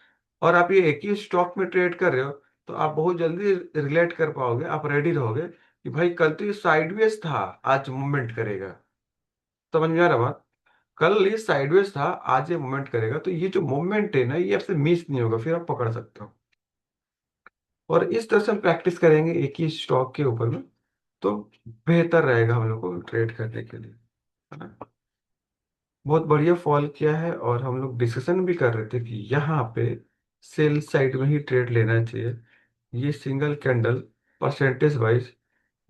[SPEAKER 1] और आप ये एक ही स्टॉक में ट्रेड कर रहे हो, तो आप बहुत जल्दी रिलेट कर पाओगे, आप रेडी रहोगे कि भाई कल तो ये साइडवेज था, आज मूवमेंट करेगा। समझ में आ रहा बात? कल ये साइडवेज था, आज ये मूवमेंट करेगा, तो ये जो मूवमेंट है ना ये आपसे मिस नहीं होगा, फिर आप पकड़ सकते हो। और इस तरह से हम प्रैक्टिस करेंगे एक ही स्टॉक के ऊपर में, तो बेहतर रहेगा हम लोग को ट्रेड करने के लिए, है ना। बहुत बढ़िया फॉल किया है, और हम लोग डिस्कशन भी कर रहे थे कि यहाँ पे सेल साइड में ही ट्रेड लेना चाहिए। ये सिंगल कैंडल परसेंटेज वाइज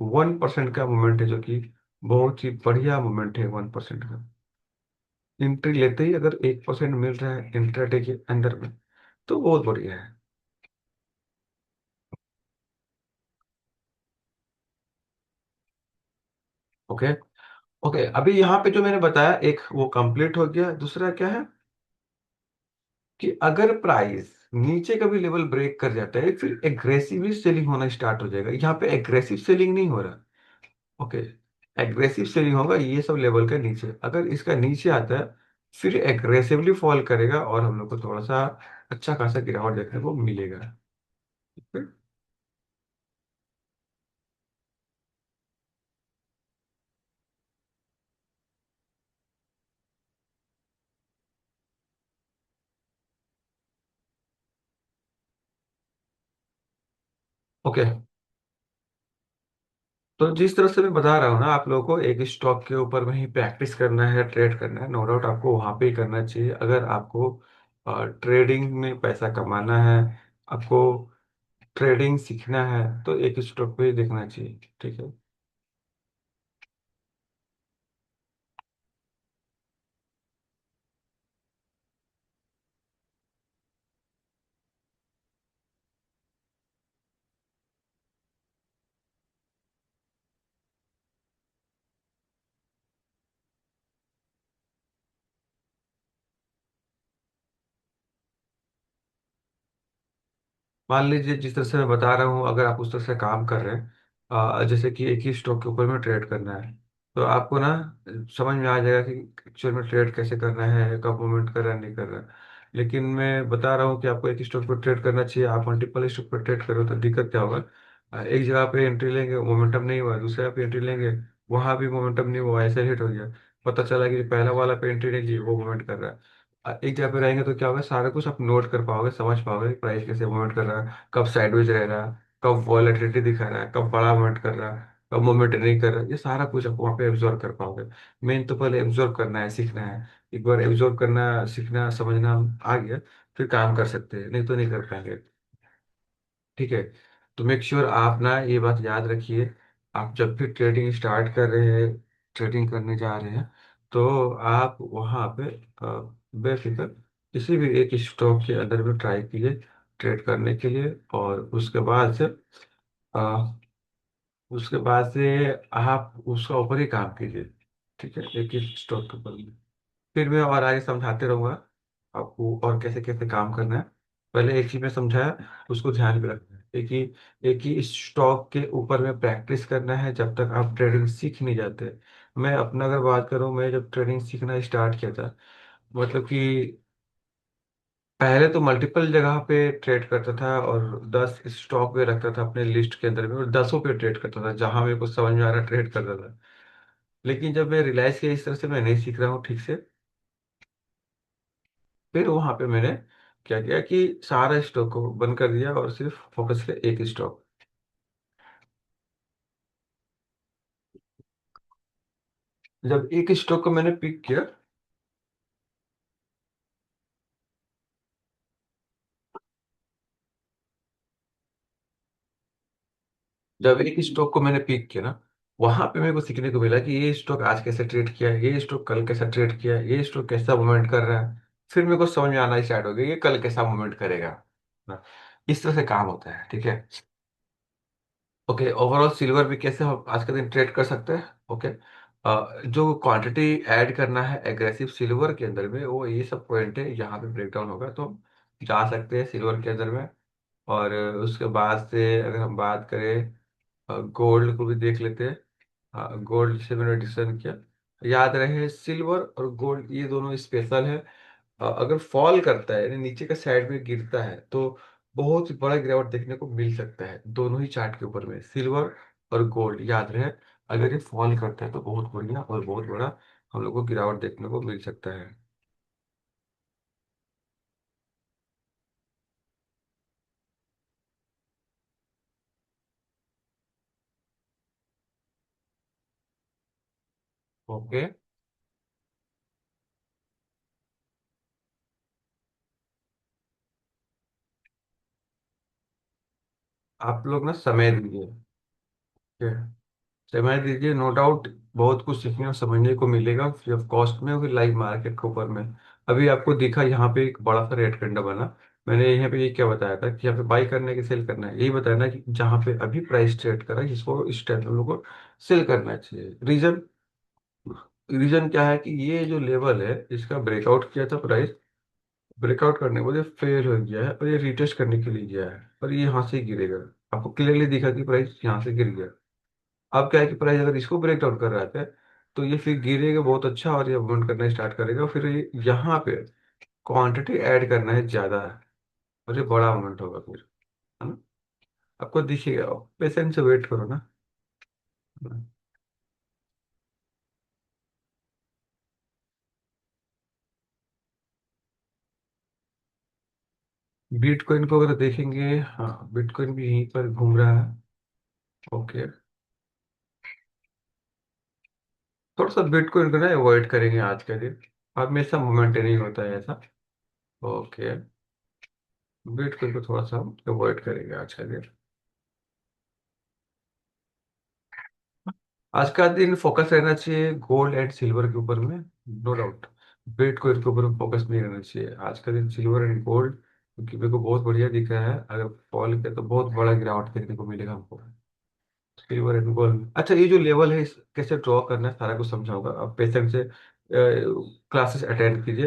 [SPEAKER 1] 1% का मूवमेंट है, जो कि बहुत ही बढ़िया मूवमेंट है 1% का। एंट्री लेते ही अगर 1% मिल रहा है इंट्राडे के अंदर में, तो बहुत बढ़िया है। ओके। ओके, अभी यहाँ पे जो मैंने बताया एक वो कंप्लीट हो गया। दूसरा क्या है कि अगर प्राइस नीचे का भी लेवल ब्रेक कर जाता है, फिर एग्रेसिवली सेलिंग होना स्टार्ट हो जाएगा। यहाँ पे एग्रेसिव सेलिंग नहीं हो रहा। ओके, एग्रेसिव सेलिंग होगा ये सब लेवल का नीचे, अगर इसका नीचे आता है फिर एग्रेसिवली फॉल करेगा और हम लोग को थोड़ा सा अच्छा खासा गिरावट देखने को मिलेगा। ठीक है? ओके, तो जिस तरह से मैं बता रहा हूँ ना आप लोगों को, एक स्टॉक के ऊपर में ही प्रैक्टिस करना है, ट्रेड करना है, नो डाउट आपको वहां पे ही करना चाहिए। अगर आपको ट्रेडिंग में पैसा कमाना है, आपको ट्रेडिंग सीखना है तो एक स्टॉक पे ही देखना चाहिए, ठीक है। मान लीजिए जिस तरह से मैं बता रहा हूँ, अगर आप उस तरह से काम कर रहे हैं, जैसे कि एक ही स्टॉक के ऊपर में ट्रेड करना है, तो आपको ना समझ में आ जाएगा कि एक्चुअल में ट्रेड कैसे करना है, कब मूवमेंट कर रहा है, नहीं कर रहा है। लेकिन मैं बता रहा हूँ कि आपको एक ही स्टॉक पर ट्रेड करना चाहिए। आप मल्टीपल स्टॉक पर ट्रेड करो तो दिक्कत क्या होगा, एक जगह पे एंट्री लेंगे, मोमेंटम नहीं हुआ, दूसरे जगह पे एंट्री लेंगे, वहां भी मोमेंटम नहीं हुआ, ऐसे हिट हो गया, पता चला कि पहला वाला पे एंट्री नहीं ली, वो मूवमेंट कर रहा है। एक जगह पे रहेंगे तो क्या होगा, सारा कुछ आप नोट कर पाओगे, समझ पाओगे प्राइस कैसे मूवमेंट कर रहा है, कब साइडवेज रह रहा है, कब वॉलेटिलिटी दिखा रहा है, कब बड़ा मूवमेंट कर रहा है, कब मूवमेंट नहीं कर रहा है, ये सारा कुछ आप वहाँ पे एब्जॉर्व कर पाओगे। मेन तो पहले एब्जॉर्व करना है, सीखना है। एक बार एब्जॉर्व करना, सीखना, समझना आ गया, फिर काम कर सकते हैं, नहीं तो नहीं कर पाएंगे, ठीक है। तो मेक श्योर आप ना ये बात याद रखिए, आप जब भी ट्रेडिंग स्टार्ट कर रहे हैं, ट्रेडिंग करने जा रहे हैं, तो आप वहाँ पे बेफिक्र किसी भी एक स्टॉक के अंदर भी ट्राई कीजिए ट्रेड करने के लिए। और अ, उसके बाद से आप उसका ऊपर ही काम कीजिए, ठीक है, एक ही स्टॉक के ऊपर। फिर मैं और आगे समझाते रहूंगा आपको और कैसे कैसे काम करना है। पहले एक चीज में समझाया, उसको ध्यान में रखना है। एक ही स्टॉक के ऊपर में प्रैक्टिस करना है जब तक आप ट्रेडिंग सीख नहीं जाते। मैं अपना अगर बात करूं, मैं जब ट्रेडिंग सीखना स्टार्ट किया था, मतलब कि पहले तो मल्टीपल जगह पे ट्रेड करता था और 10 स्टॉक पे रखता था अपने लिस्ट के अंदर में, और 10 पे ट्रेड करता था, जहां मेरे को समझ में आ रहा ट्रेड करता था। लेकिन जब मैं रियलाइज किया इस तरह से मैं नहीं सीख रहा हूँ ठीक से, फिर वहां पे मैंने क्या किया कि सारा स्टॉक को बंद कर दिया और सिर्फ फोकस किया एक स्टॉक। जब एक स्टॉक को मैंने पिक किया, जब एक स्टॉक को मैंने पिक किया ना, वहां पे मेरे को सीखने को मिला कि ये स्टॉक आज कैसे ट्रेड किया है, ये स्टॉक कल कैसा ट्रेड किया है, ये स्टॉक कैसा मूवमेंट कर रहा है। फिर मेरे को समझ में आना स्टार्ट हो गया ये कल कैसा मूवमेंट करेगा ना। इस तरह से काम होता है, ठीक है। ओके, ओवरऑल सिल्वर भी कैसे हम आज के दिन ट्रेड कर सकते हैं। ओके, जो क्वांटिटी ऐड करना है एग्रेसिव सिल्वर के अंदर में, वो ये सब पॉइंट है, यहाँ पे ब्रेक डाउन होगा, तो हम जा सकते हैं सिल्वर के अंदर में। और उसके बाद से अगर हम बात करें, गोल्ड को भी देख लेते हैं। हाँ, गोल्ड से मैंने डिस्कशन किया, याद रहे सिल्वर और गोल्ड ये दोनों स्पेशल है। अगर फॉल करता है यानी नीचे का साइड में गिरता है, तो बहुत बड़ा गिरावट देखने को मिल सकता है दोनों ही चार्ट के ऊपर में, सिल्वर और गोल्ड, याद रहे। अगर ये फॉल करता है तो बहुत बढ़िया और बहुत बड़ा हम लोग को गिरावट देखने को मिल सकता है। ओके, आप लोग ना समय दीजिए, ठीक है? समय दीजिए, नो डाउट बहुत कुछ सीखने और समझने को मिलेगा फ्री ऑफ कॉस्ट में, और फिर लाइव मार्केट के ऊपर में। अभी आपको दिखा यहाँ पे एक बड़ा सा रेड कैंडल बना, मैंने यहाँ पे ये क्या बताया था कि यहाँ पे बाई करना है कि सेल करना है, यही बताया ना कि जहाँ पे अभी प्राइस ट्रेड कर रहा है इसको इस टाइम हम लोग को सेल करना चाहिए। रीजन, रीजन क्या है कि ये जो लेवल है इसका ब्रेकआउट किया था प्राइस, ब्रेकआउट करने के बाद ये फेल हो गया है और ये रिटेस्ट करने के लिए गया है, और ये यहाँ से ही गिरेगा। आपको क्लियरली दिखा कि प्राइस यहाँ से गिर गया। अब क्या है कि प्राइस अगर इसको ब्रेक डाउन कर रहा है तो ये फिर गिरेगा बहुत अच्छा, और ये मूवमेंट करना स्टार्ट करेगा, फिर ये यहाँ पे क्वांटिटी ऐड करना है ज्यादा, और ये बड़ा मूवमेंट होगा फिर, है ना। आपको दिखेगा, पेशेंस से वेट करो ना। बिटकॉइन को अगर देखेंगे, हाँ बिटकॉइन भी यहीं पर घूम रहा है। ओके, थोड़ा सा बिटकॉइन को ना अवॉइड करेंगे आज के दिन, हमेशा मोमेंट नहीं होता है ऐसा। ओके, बिटकॉइन को थोड़ा सा हम अवॉइड करेंगे आज का दिन। आज का दिन फोकस रहना चाहिए गोल्ड एंड सिल्वर के ऊपर में, नो डाउट। बिटकॉइन के ऊपर फोकस नहीं रहना चाहिए आज का दिन, सिल्वर एंड गोल्ड, क्योंकि मेरे को बहुत बढ़िया दिख रहा है। अगर फॉल किया तो बहुत बड़ा गिरावट देखने को मिलेगा हमको। सिल्वर एंड गोल्ड, अच्छा ये जो लेवल है कैसे ड्रॉ करना है सारा कुछ समझाऊंगा, आप पेशेंट से क्लासेस अटेंड कीजिए।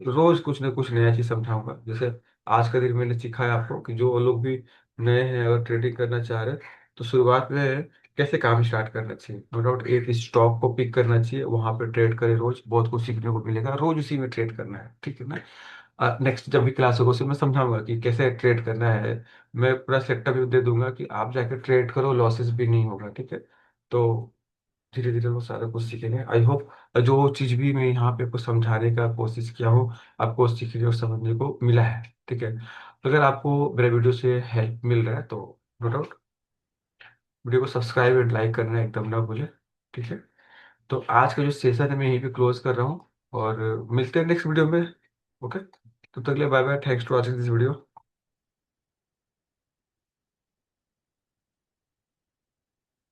[SPEAKER 1] रोज कुछ ना कुछ नया चीज समझाऊंगा। जैसे आज का दिन मैंने सिखाया आपको कि जो लोग भी नए हैं और ट्रेडिंग करना चाह रहे हैं, तो शुरुआत में कैसे काम स्टार्ट करना चाहिए। नो डाउट एक स्टॉक को पिक करना चाहिए, वहां पे ट्रेड करें, रोज बहुत कुछ सीखने को मिलेगा, रोज उसी में ट्रेड करना है, ठीक है ना। नेक्स्ट जब भी क्लास होगा उसमें मैं समझाऊंगा कि कैसे ट्रेड करना है। मैं पूरा सेटअप भी दे दूंगा कि आप जाकर ट्रेड करो, लॉसेस भी नहीं होगा, ठीक है। तो धीरे धीरे वो सारा कुछ सीखेंगे, आई होप। जो चीज भी मैं यहाँ पे आपको समझाने का कोशिश किया हूँ, आपको सीखने और समझने को मिला है, ठीक है। तो अगर आपको मेरे वीडियो से हेल्प मिल रहा है तो नो डाउट वीडियो को सब्सक्राइब एंड लाइक करना एकदम ना भूले, ठीक है। तो आज का जो सेशन है मैं यहीं पे क्लोज कर रहा हूँ, और मिलते हैं नेक्स्ट वीडियो में। ओके, तब तक के लिए bye bye, thanks for watching this video.